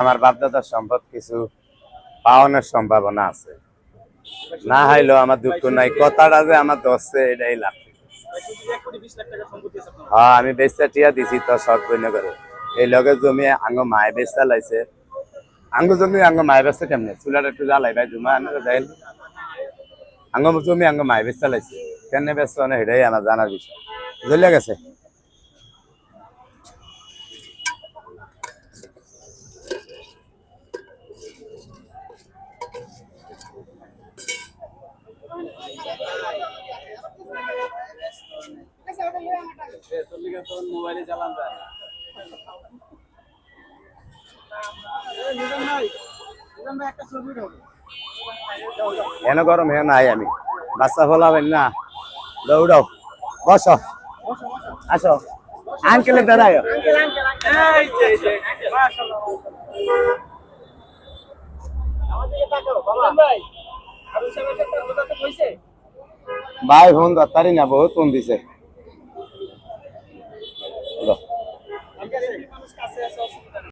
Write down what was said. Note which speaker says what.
Speaker 1: আমার বাপদাদার সম্পদ কিছু পাওয়ানোর সম্ভাবনা আছে, না হইলেও আমার দুঃখ নাই। কথাটা যে আমার ধরছে এটাই লাভ। হ্যাঁ, আমি বেচা টিয়া দিছি তো শর্ট বইনে করে। এই লগে জমি আঙ্গ মায় বেচা লাইছে, আঙ্গ জমি আঙ্গ মায় বেচা কেমনে চুলাটা একটু জ্বালাই ভাই জমা যাই আঙ্গ জমি আঙ্গ মায় বেচা লাইছে কেমনে বেচা মানে সেটাই আমার জানার বিষয়। জ্বলিয়া গেছে। মোবাইলে চালান যায় এন গরম হে নাই আমি বাচ্চা ফলাবেন না। দৌড়াও, বসো, আসো, আঙ্কেলের দাঁড়ায়। ভাই ফোন ধরতারি না, বহুত ফোন দিছে।